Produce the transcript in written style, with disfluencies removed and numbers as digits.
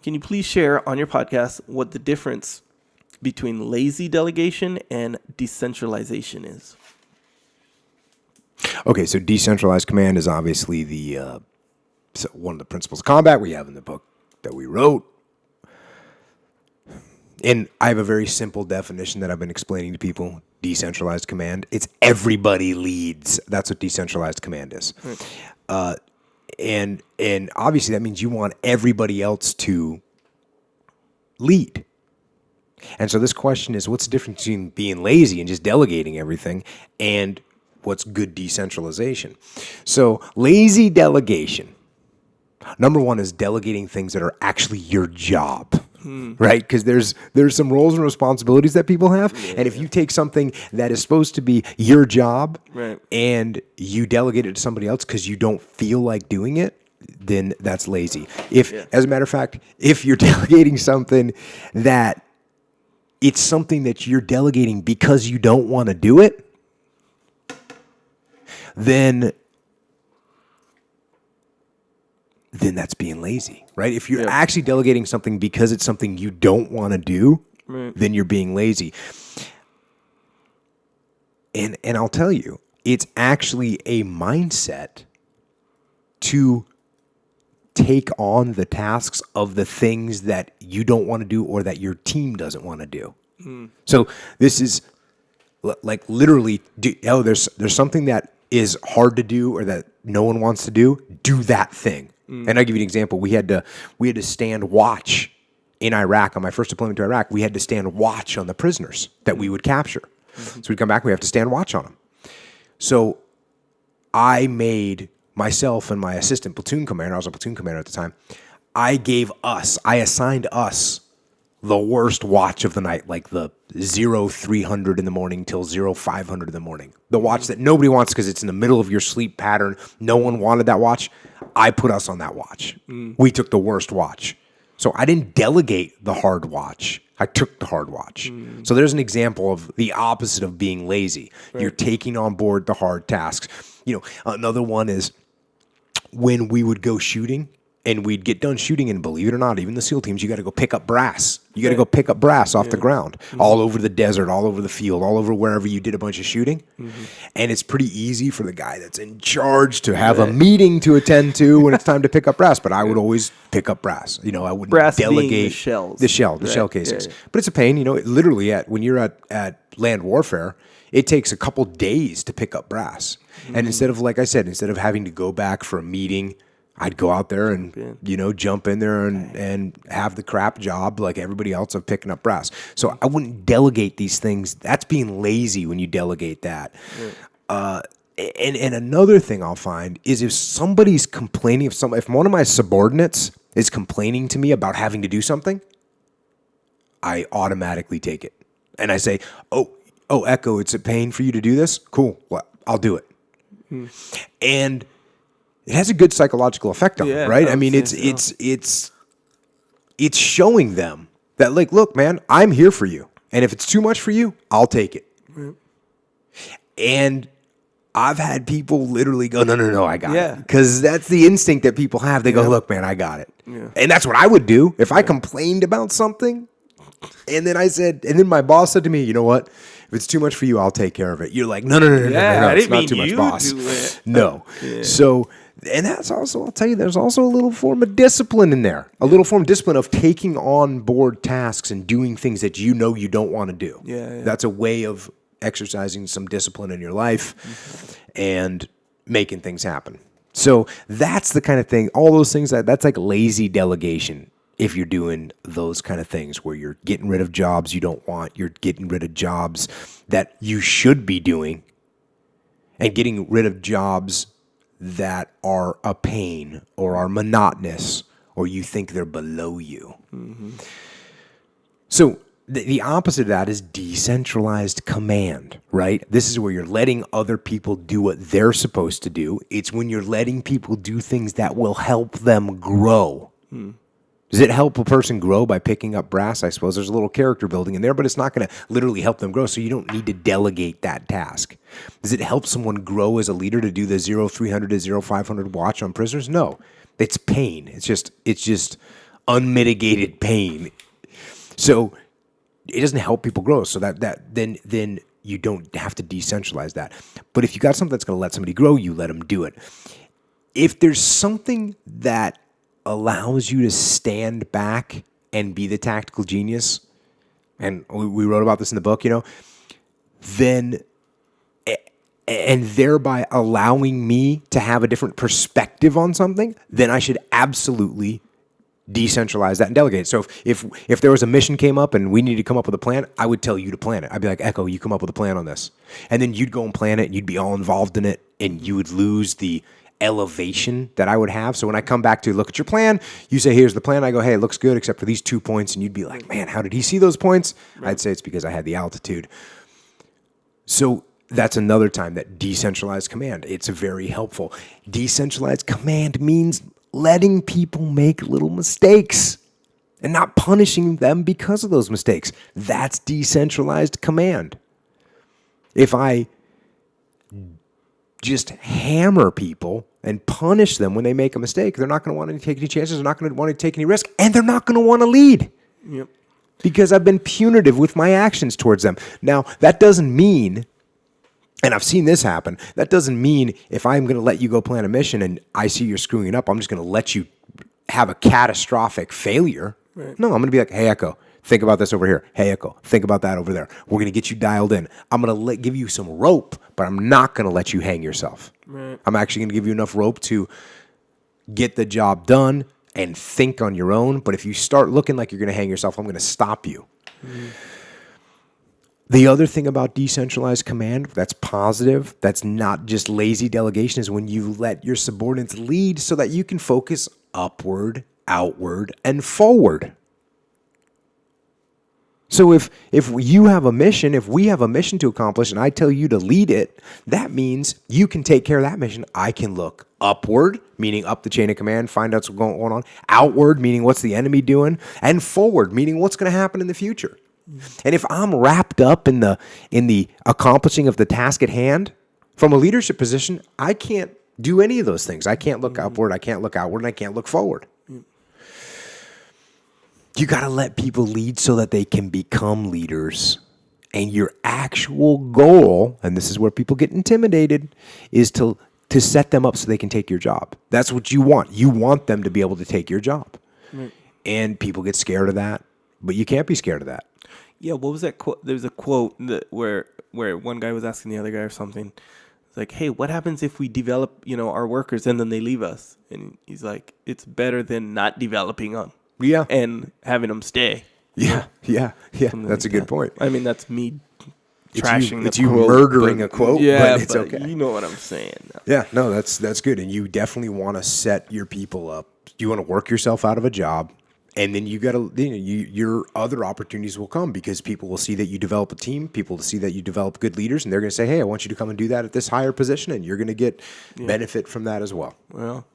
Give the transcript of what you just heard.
can you please share on your podcast what the difference between lazy delegation and decentralization is? Okay, so decentralized command is obviously one of the principles of combat we have in the book that we wrote. And I have a very simple definition that I've been explaining to people. Decentralized command, it's everybody leads. That's what decentralized command is. Right. And obviously that means you want everybody else to lead. And so this question is, what's the difference between being lazy and just delegating everything and what's good decentralization? So lazy delegation, number one, is delegating things that are actually your job. Right? Because there's some roles and responsibilities that people have. Yeah. And if you take something that is supposed to be your job and you delegate it to somebody else because you don't feel like doing it, then that's lazy. As a matter of fact, if you're delegating something that it's something that you're delegating because you don't want to do it, then that's being lazy, right? If you're actually delegating something because it's something you don't want to do, then you're being lazy. And I'll tell you, it's actually a mindset to take on the tasks of the things that you don't want to do or that your team doesn't want to do. So this is like literally, there's something that is hard to do or that no one wants to do that thing. And I'll give you an example. We had to stand watch in Iraq. On my first deployment to Iraq, we had to stand watch on the prisoners that we would capture. So we'd come back, we have to stand watch on them. So I made myself and my assistant platoon commander, I was a platoon commander at the time, I assigned us the worst watch of the night, like the 0300 in the morning till 0500 in the morning. The watch that nobody wants because it's in the middle of your sleep pattern. No one wanted that watch. I put us on that watch. We took the worst watch. So I didn't delegate the hard watch. I took the hard watch. So there's an example of the opposite of being lazy. Right. You're taking on board the hard tasks. Another one is when we would go shooting and we'd get done shooting, and believe it or not, even the SEAL teams, you got to go pick up brass. You got to go pick up brass off the ground, all over the desert, all over the field, all over wherever you did a bunch of shooting. And it's pretty easy for the guy that's in charge to have a meeting to attend to when it's time to pick up brass. But I would always pick up brass. I wouldn't delegate being the shell casings. Yeah. But it's a pain. Literally when you're at land warfare, it takes a couple days to pick up brass. And instead of having to go back for a meeting, I'd go out there and, jump in there and have the crap job like everybody else of picking up brass. So I wouldn't delegate these things. That's being lazy when you delegate that. And another thing I'll find is if somebody's complaining, if one of my subordinates is complaining to me about having to do something, I automatically take it. And I say, oh, Echo, it's a pain for you to do this? Cool. Well, I'll do it. And it has a good psychological effect on them, right? I mean, it's showing them that, like, look, man, I'm here for you. And if it's too much for you, I'll take it. And I've had people literally go, no, I got it. Because that's the instinct that people have. They go, look, man, I got it. And that's what I would do if I complained about something. And then my boss said to me, you know what? If it's too much for you, I'll take care of it. You're like, no, it's not too much, boss. No. So, and that's also, I'll tell you, there's also a little form of discipline in there. A little form of discipline of taking on board tasks and doing things that you don't want to do. That's a way of exercising some discipline in your life and making things happen. So that's the kind of thing, all those things, that's like lazy delegation. If you're doing those kind of things where you're getting rid of jobs you don't want, you're getting rid of jobs that you should be doing, and getting rid of jobs that are a pain or are monotonous or you think they're below you. So the opposite of that is decentralized command, right? This is where you're letting other people do what they're supposed to do. It's when you're letting people do things that will help them grow. Does it help a person grow by picking up brass? I suppose there's a little character building in there, but it's not going to literally help them grow, so you don't need to delegate that task. Does it help someone grow as a leader to do the 0300 to 0500 watch on prisoners? No. It's pain. It's just unmitigated pain. So it doesn't help people grow. So then you don't have to decentralize that. But if you got something that's going to let somebody grow, you let them do it. If there's something that allows you to stand back and be the tactical genius, and we wrote about this in the book, then, and thereby allowing me to have a different perspective on something, then I should absolutely decentralize that and delegate. So if there was a mission came up and we needed to come up with a plan, I would tell you to plan it. I'd be like, Echo, you come up with a plan on this. And then you'd go and plan it, and you'd be all involved in it, and you would lose the elevation that I would have. So when I come back to look at your plan, you say, here's the plan. I go, hey, it looks good except for these 2 points. And you'd be like, man, how did he see those points? Right. I'd say it's because I had the altitude. So that's another time that decentralized command, it's very helpful. Decentralized command means letting people make little mistakes and not punishing them because of those mistakes. That's decentralized command. If I just hammer people and punish them when they make a mistake, they're not going to want to take any chances, they're not going to want to take any risk, and they're not going to want to lead. Yep. Because I've been punitive with my actions towards them. Now, that doesn't mean, and I've seen this happen, that doesn't mean if I'm going to let you go plan a mission and I see you're screwing it up, I'm just going to let you have a catastrophic failure. Right. No, I'm going to be like, hey, Echo, think about this over here. Hey, Echo, think about that over there. We're going to get you dialed in. I'm going to give you some rope, but I'm not going to let you hang yourself. Right. I'm actually going to give you enough rope to get the job done and think on your own. But if you start looking like you're going to hang yourself, I'm going to stop you. Mm-hmm. The other thing about decentralized command that's positive, that's not just lazy delegation, is when you let your subordinates lead so that you can focus upward, outward, and forward. So if you have a mission, if we have a mission to accomplish and I tell you to lead it, that means you can take care of that mission. I can look upward, meaning up the chain of command, find out what's going on. Outward, meaning what's the enemy doing. And forward, meaning what's going to happen in the future. And if I'm wrapped up in the accomplishing of the task at hand, from a leadership position, I can't do any of those things. I can't look upward, I can't look outward, and I can't look forward. You got to let people lead so that they can become leaders. And your actual goal, and this is where people get intimidated, is to set them up so they can take your job. That's what you want. You want them to be able to take your job. Right. And people get scared of that, but you can't be scared of that. Yeah, what was that quote? There was a quote where one guy was asking the other guy or something. It's like, hey, what happens if we develop, our workers and then they leave us? And he's like, it's better than not developing them. Yeah. And having them stay. Yeah. That's a good point. I mean, that's me trashing it's you murdering a quote, yeah, but it's okay. You know what I'm saying. Yeah, no, that's good. And you definitely want to set your people up. You want to work yourself out of a job. And then your other opportunities will come because people will see that you develop a team. People will see that you develop good leaders, and they're going to say, "Hey, I want you to come and do that at this higher position," and you're going to get benefit from that as well. Well,